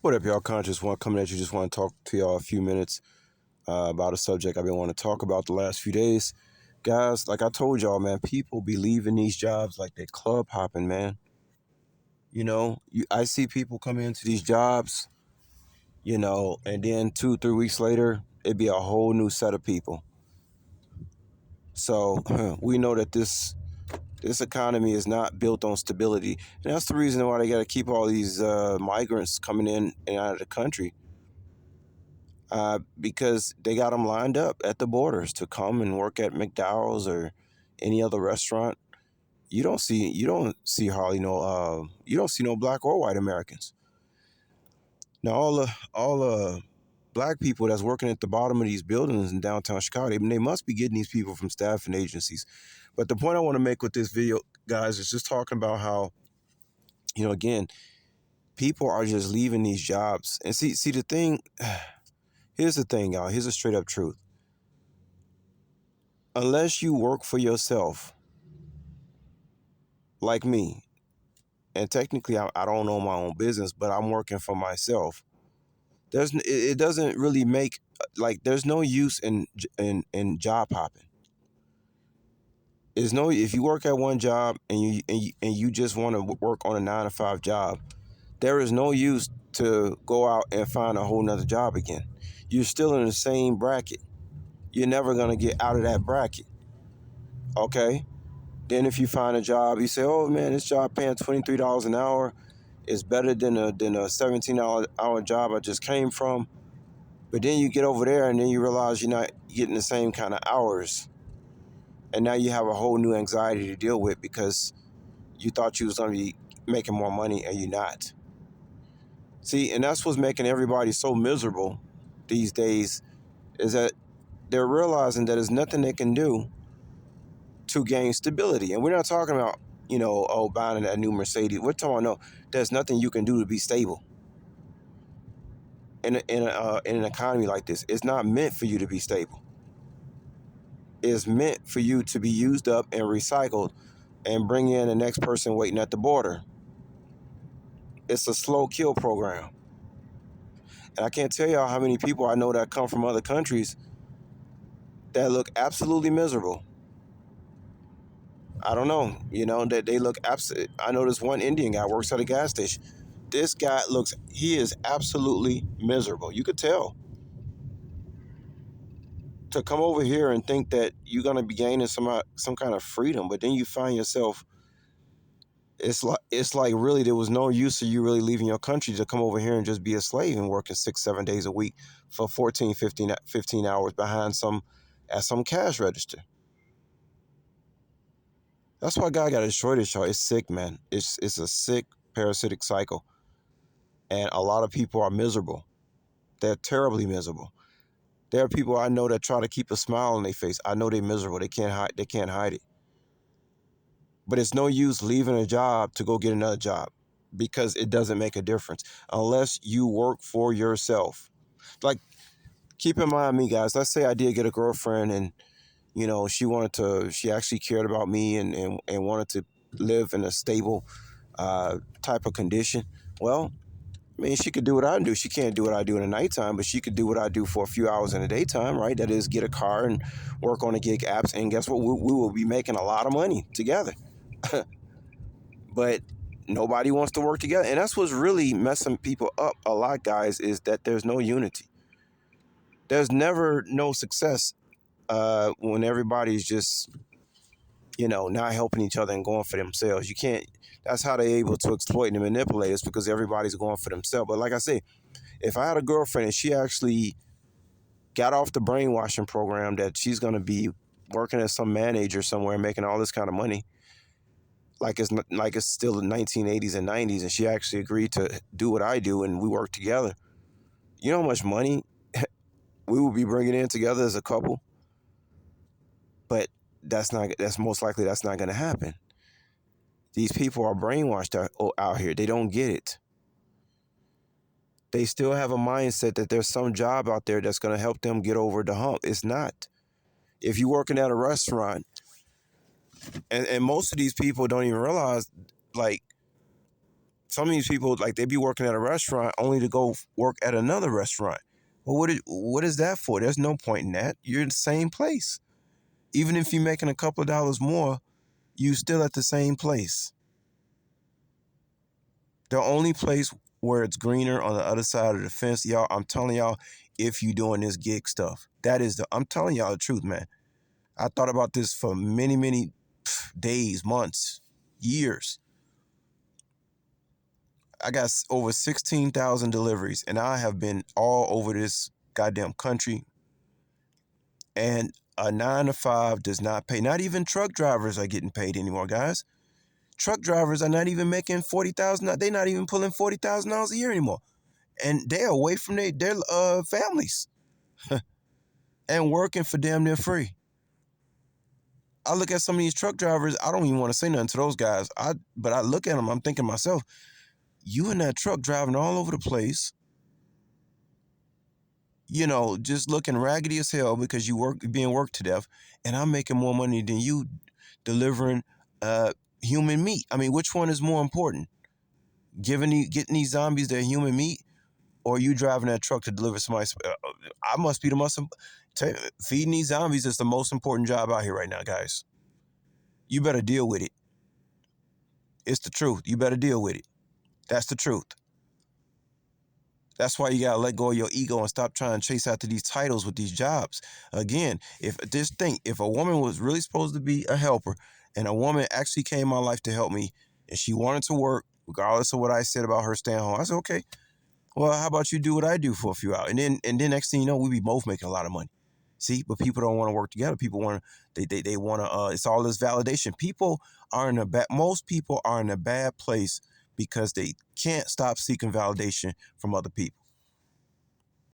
What up, y'all? Conscious One coming at you. Just want to talk to y'all a few minutes about a subject I've been wanting to talk about the last few days. Guys, like I told y'all, man, people be leaving these jobs like they club hopping, man. I see people come into these jobs, and then 2, 3 weeks later, it'd be a whole new set of people. So we know that this economy is not built on stability, and that's the reason why they got to keep all these migrants coming in and out of the country. Because they got them lined up at the borders to come and work at McDowell's or any other restaurant. You don't see no black or white Americans. Now all the black people that's working at the bottom of these buildings in downtown Chicago, they must be getting these people from staffing agencies. But the point I want to make with this video, guys, is just talking about how, again, people are just leaving these jobs. And see the thing. Here's the thing, y'all. Here's a straight up truth. Unless you work for yourself, like me, and technically I don't own my own business, but I'm working for myself. It doesn't really make, like, there's no use in job hopping. There's no, if you work at one job and you just want to work on a 9 to 5 job, there is no use to go out and find a whole nother job again. You're still in the same bracket. You're never gonna get out of that bracket. Okay? Then if you find a job, you say, "Oh man, this job paying $23 an hour is better than a 17-hour job I just came from." But then you get over there and then you realize you're not getting the same kind of hours, and now you have a whole new anxiety to deal with because you thought you was gonna be making more money and you're not. See, and that's what's making everybody so miserable these days, is that they're realizing that there's nothing they can do to gain stability. And we're not talking about, buying a new Mercedes. We're talking about, no, there's nothing you can do to be stable in an economy like this. It's not meant for you to be stable. It's meant for you to be used up and recycled and bring in the next person waiting at the border. It's a slow kill program. And I can't tell y'all how many people I know that come from other countries that look absolutely miserable. I don't know, that they look absolutely. I know this one Indian guy works at a gas station. This guy he is absolutely miserable. You could tell. To come over here and think that you're gonna be gaining some kind of freedom, but then you find yourself. It's like really there was no use of you really leaving your country to come over here and just be a slave and working 6, 7 days a week for 14, 15 hours behind at some cash register. That's why God got to destroy this show. It's sick, man. It's a sick parasitic cycle, and a lot of people are miserable. They're terribly miserable. There are people I know that try to keep a smile on their face. I know they're miserable. They can't hide. They can't hide it. But it's no use leaving a job to go get another job, because it doesn't make a difference unless you work for yourself. Like, keep in mind me, guys. Let's say I did get a girlfriend, and she actually cared about me and wanted to live in a stable type of condition. Well, I mean, she could do what I do. She can't do what I do in the nighttime, but she could do what I do for a few hours in the daytime, right? That is, get a car and work on the gig apps. And guess what? We will be making a lot of money together. But nobody wants to work together. And that's what's really messing people up a lot, guys, is that there's no unity. There's never no success when everybody's just, not helping each other and going for themselves. You can't. That's how they're able to exploit and manipulate us, because everybody's going for themselves. But like I say, if I had a girlfriend and she actually got off the brainwashing program that she's going to be working as some manager somewhere making all this kind of money, like it's still the 1980s and 90s, and she actually agreed to do what I do and we work together, you know how much money we will be bringing in together as a couple? But that's most likely that's not going to happen. These people are brainwashed out here. They don't get it. They still have a mindset that there's some job out there that's going to help them get over the hump. It's not. If you're working at a restaurant, and most of these people don't even realize, like, Some of these people, like, they be working at a restaurant only to go work at another restaurant. Well, what is that for? There's no point in that. You're in the same place. Even if you're making a couple of dollars more, you still at the same place. The only place where it's greener on the other side of the fence, y'all, I'm telling y'all, if you doing this gig stuff, I'm telling y'all the truth, man. I thought about this for many, many days, months, years. I got over 16,000 deliveries, and I have been all over this goddamn country. And a 9 to 5 does not pay. Not even truck drivers are getting paid anymore, guys. Truck drivers are not even making $40,000. They're not even pulling $40,000 a year anymore, and they're away from their families and working for damn near free. I look at some of these truck drivers. I don't even want to say nothing to those guys. But I look at them. I'm thinking to myself, you in that truck driving all over the place, just looking raggedy as hell because you being worked to death, and I'm making more money than you delivering human meat. I mean, which one is more important? Getting these zombies their human meat, or you driving that truck to deliver somebody? I must be the most. Feeding these zombies is the most important job out here right now, guys. You better deal with it. It's the truth. You better deal with it. That's the truth. That's why you gotta let go of your ego and stop trying to chase after these titles with these jobs. Again, if a woman was really supposed to be a helper, and a woman actually came in my life to help me, and she wanted to work, regardless of what I said about her staying home, I said, okay, well, how about you do what I do for a few hours? And then next thing you know, we be both making a lot of money. See, but people don't want to work together. People want to, they want to, it's all this validation. Most people are in a bad place because they can't stop seeking validation from other people.